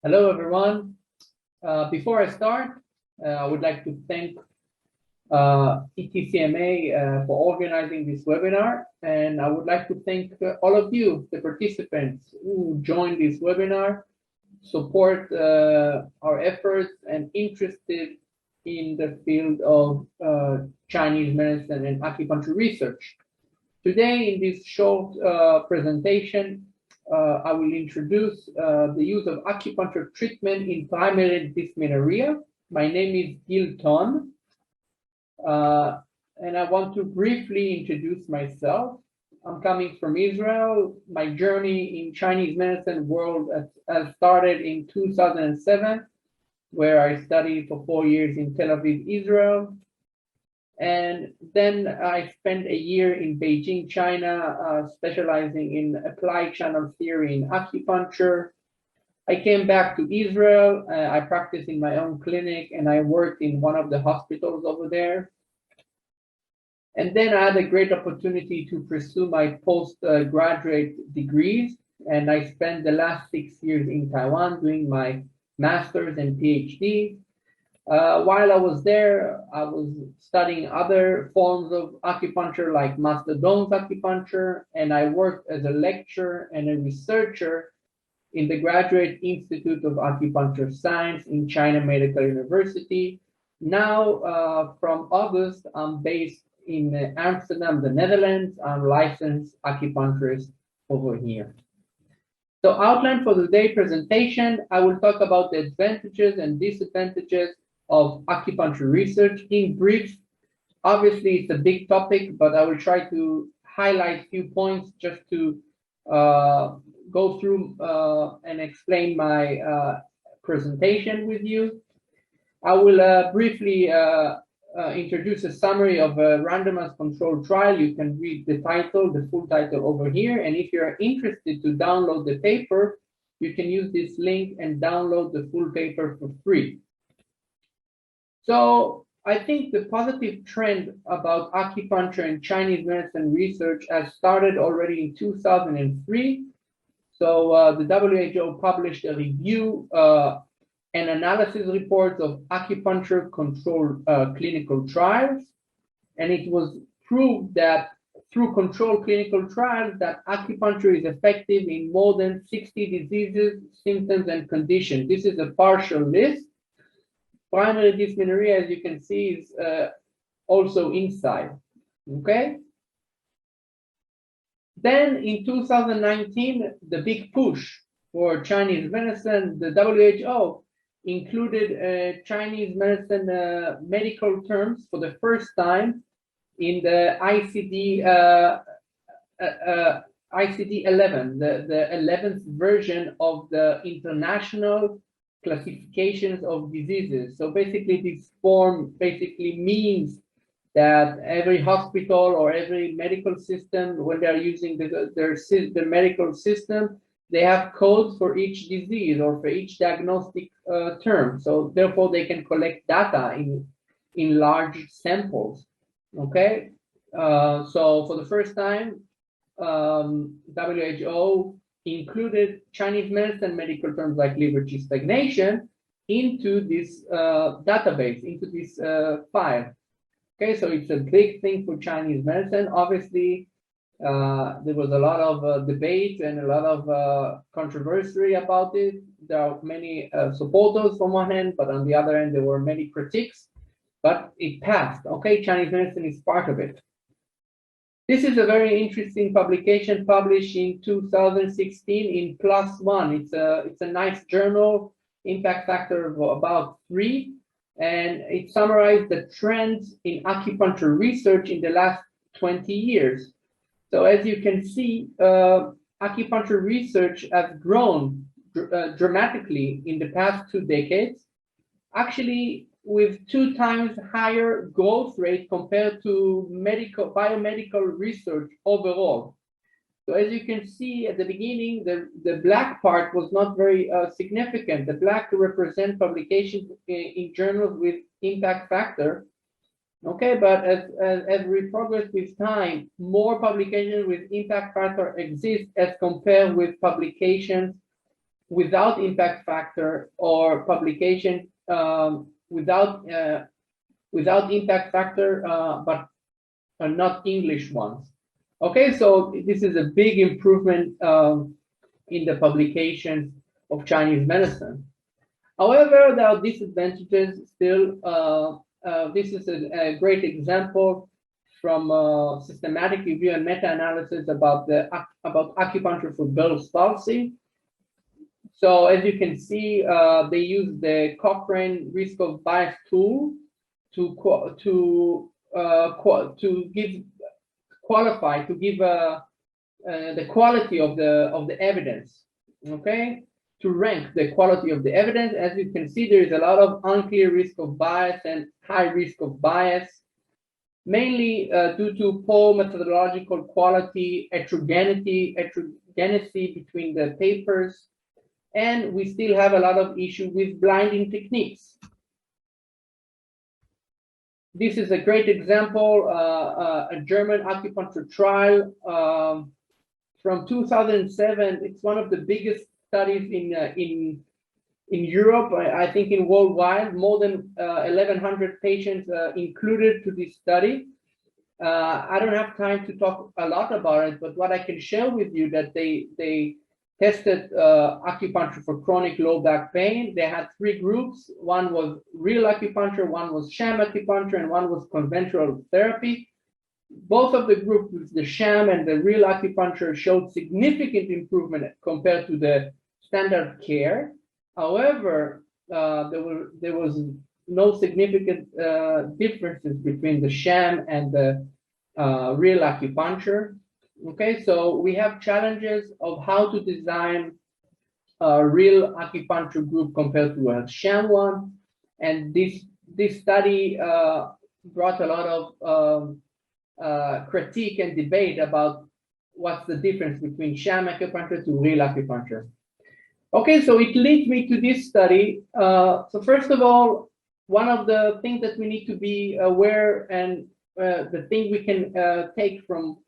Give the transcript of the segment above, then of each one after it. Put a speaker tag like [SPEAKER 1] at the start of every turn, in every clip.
[SPEAKER 1] Hello, everyone. Before I start, I would like to thank ETCMA for organizing this webinar, and I would like to thank all of you, the participants who joined this webinar, support our efforts, and interested in the field of Chinese medicine and acupuncture research. Today, in this short presentation, I will introduce the use of acupuncture treatment in primary dysmenorrhea. My name is Gil Ton, and I want to briefly introduce myself. I'm coming from Israel. My journey in Chinese medicine world has started in 2007, where I studied for 4 years in Tel Aviv, Israel. And then I spent a year in Beijing, China, specializing in applied channel theory in acupuncture. I came back to Israel. I practiced in my own clinic, and I worked in one of the hospitals over there. And then I had a great opportunity to pursue my postgraduate degrees, and I spent the last 6 years in Taiwan doing my master's and PhD. While I was there, I was studying other forms of acupuncture like Master Doan's acupuncture, and I worked as a lecturer and a researcher in the Graduate Institute of Acupuncture Science in China Medical University. Now, from August, I'm based in Amsterdam, the Netherlands. I'm licensed acupuncturist over here. So outline for today's presentation, I will talk about the advantages and disadvantages of acupuncture research in brief. Obviously, it's a big topic, but I will try to highlight a few points just to go through and explain my presentation with you. I will briefly introduce a summary of a randomized controlled trial. You can read the title, the full title over here. And if you're interested to download the paper, you can use this link and download the full paper for free. So I think the positive trend about acupuncture and Chinese medicine research has started already in 2003. So the WHO published a review and analysis reports of acupuncture controlled clinical trials. And it was proved that through controlled clinical trials that acupuncture is effective in more than 60 diseases, symptoms, and conditions. This is a partial list. Primary dysmenorrhea, as you can see, is also inside, okay? Then in 2019, the big push for Chinese medicine, the WHO included Chinese medicine medical terms for the first time in the ICD-11, the 11th version of the International Classifications of Diseases. So basically this form basically means that every hospital or every medical system, when they're using the medical system, they have codes for each disease or for each diagnostic term. So therefore they can collect data in large samples, okay? So for the first time, WHO included Chinese medicine medical terms like liver qi stagnation into this database, into this file. Okay, so it's a big thing for Chinese medicine. Obviously, there was a lot of debate and a lot of controversy about it. There are many supporters from one hand, but on the other hand, there were many critiques, but it passed. Okay, Chinese medicine is part of it. This is a very interesting publication published in 2016 in PLOS ONE. It's a nice journal, impact factor of about 3, and it summarized the trends in acupuncture research in the last 20 years. So as you can see, acupuncture research has grown dramatically in the past 2 decades, actually with 2 times higher growth rate compared to biomedical research overall. So as you can see at the beginning, the black part was not very significant. The black represent publications in journals with impact factor. Okay, but as we progress with time, more publications with impact factor exist as compared with publications without impact factor or publication without impact factor, but not English ones. Okay, so this is a big improvement in the publications of Chinese medicine. However, there are disadvantages still. This is a great example from systematic review and meta-analysis about acupuncture for Bell's palsy. So as you can see, they use the Cochrane risk of bias tool to give the quality of the evidence. Okay, to rank the quality of the evidence. As you can see, there is a lot of unclear risk of bias and high risk of bias, mainly due to poor methodological quality, heterogeneity between the papers, and we still have a lot of issue with blinding techniques. This is a great example, a German acupuncture trial from 2007. It's one of the biggest studies in Europe, I think in worldwide, more than 1,100 patients included to this study. I don't have time to talk a lot about it, but what I can share with you that they tested acupuncture for chronic low back pain. They had 3 groups. One was real acupuncture, one was sham acupuncture, and one was conventional therapy. Both of the groups with the sham and the real acupuncture showed significant improvement compared to the standard care. However, there was no significant differences between the sham and the real acupuncture. Okay, so we have challenges of how to design a real acupuncture group compared to a sham one, and this study brought a lot of critique and debate about what's the difference between sham acupuncture to real acupuncture. Okay, so it leads me to this study. So first of all, one of the things that we need to be aware, and the thing we can take from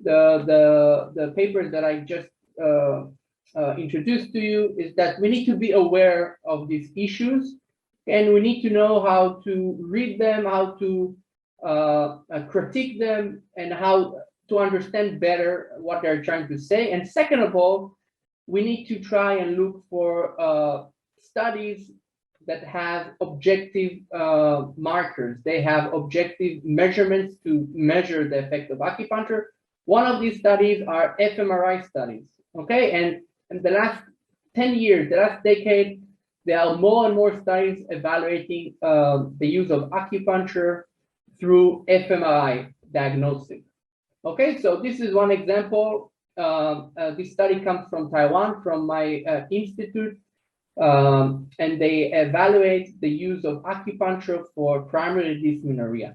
[SPEAKER 1] the papers that I just introduced to you, is that we need to be aware of these issues, and we need to know how to read them, how to critique them, and how to understand better what they're trying to say. And second of all, we need to try and look for studies that have objective markers. They have objective measurements to measure the effect of acupuncture. One of these studies are fMRI studies. Okay, and in the last 10 years, the last decade, there are more and more studies evaluating the use of acupuncture through fMRI diagnostic. Okay, so this is one example. This study comes from Taiwan, from my institute, and they evaluate the use of acupuncture for primary dysmenorrhea.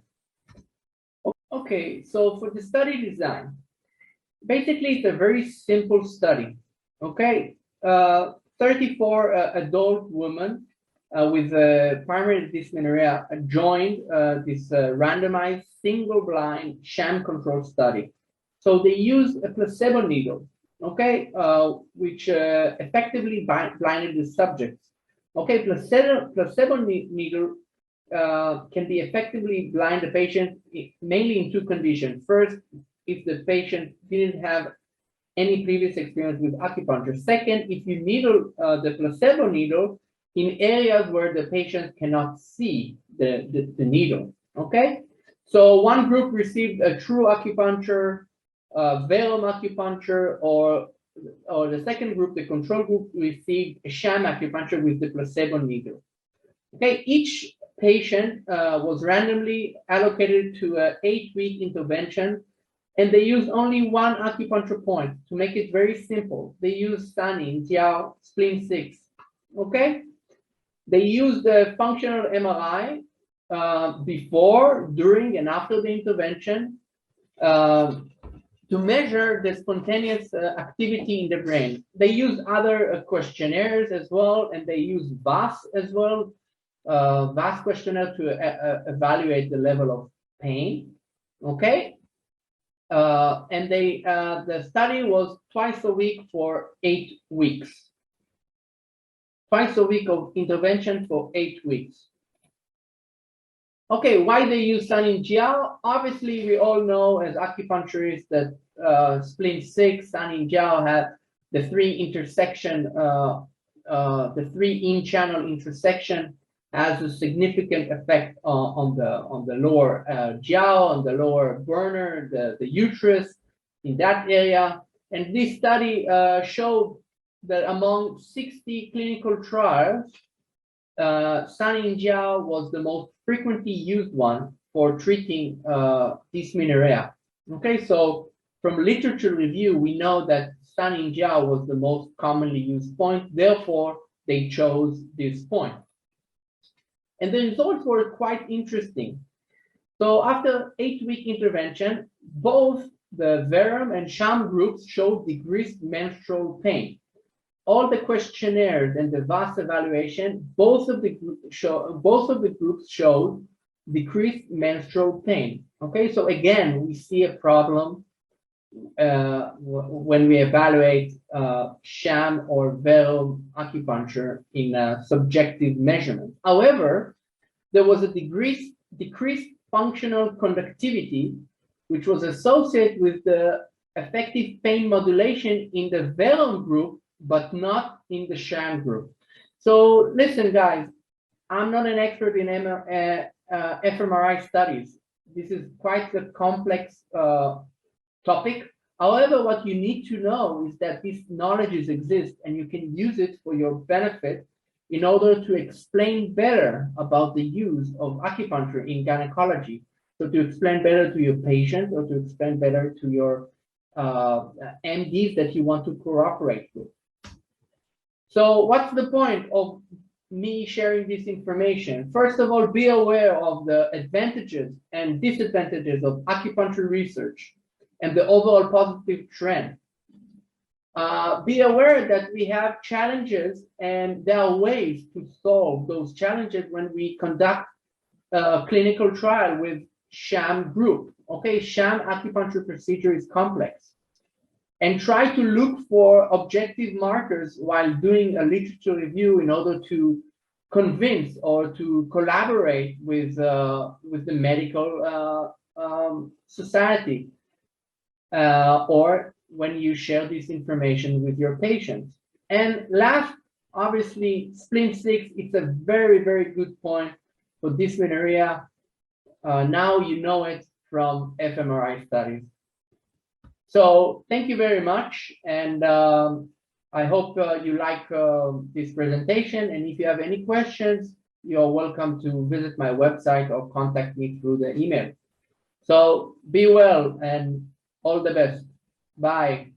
[SPEAKER 1] Okay, so for the study design, basically it's a very simple study. Okay, 34 adult women with primary dysmenorrhea joined this randomized single-blind sham-controlled study. So they used a placebo needle, okay, which effectively blinded the subjects. Okay, placebo needle can be effectively blind the patient mainly in 2 conditions. First, if the patient didn't have any previous experience with acupuncture. Second, if you needle the placebo needle in areas where the patient cannot see the needle. Okay, so one group received a true acupuncture, verum acupuncture, or the second group, the control group, received a sham acupuncture with the placebo needle. Okay, each patient was randomly allocated to an 8-week intervention, and they used only one acupuncture point to make it very simple. They used San Yin Jiao, spleen 6. Okay, they used the functional MRI before, during, and after the intervention to measure the spontaneous activity in the brain. They used other questionnaires as well, and they used VAS as well, VAS questionnaire to evaluate the level of pain. Okay, and the study was twice a week for 8 weeks. twice a week of intervention for 8 weeks. Okay, why they use San Yin Jiao? Obviously, we all know as acupuncturists that splint 6, San Yin Jiao had the three in-channel intersection has a significant effect on the lower jiao, on the lower burner, the uterus in that area. And this study showed that among 60 clinical trials, San Yin Jiao was the most frequently used one for treating dysmenorrhea. Okay, so from literature review, we know that San Yin Jiao was the most commonly used point, therefore they chose this point. And the results were quite interesting. So after 8-week intervention, both the Verum and sham groups showed decreased menstrual pain. All the questionnaires and the VAS evaluation, both of the groups showed decreased menstrual pain. Okay, so again, we see a problem when we evaluate sham or Verum acupuncture in subjective measurement. However, there was a decreased functional conductivity, which was associated with the effective pain modulation in the Verum group, but not in the sham group. So listen, guys, I'm not an expert in fMRI studies. This is quite a complex topic. However, what you need to know is that these knowledges exist and you can use it for your benefit in order to explain better about the use of acupuncture in gynecology. So to explain better to your patient or to explain better to your MDs that you want to cooperate with. So what's the point of me sharing this information? First of all, be aware of the advantages and disadvantages of acupuncture research and the overall positive trend. Be aware that we have challenges and there are ways to solve those challenges when we conduct a clinical trial with sham group. Okay, sham acupuncture procedure is complex. And try to look for objective markers while doing a literature review in order to convince or to collaborate with the medical society or when you share this information with your patients. And last, obviously, splint 6, it's a very, very good point for dysmenorrhea. Now you know it from fMRI studies. So thank you very much, and I hope you like this presentation, and if you have any questions, you're welcome to visit my website or contact me through the email. So be well and all the best. Bye.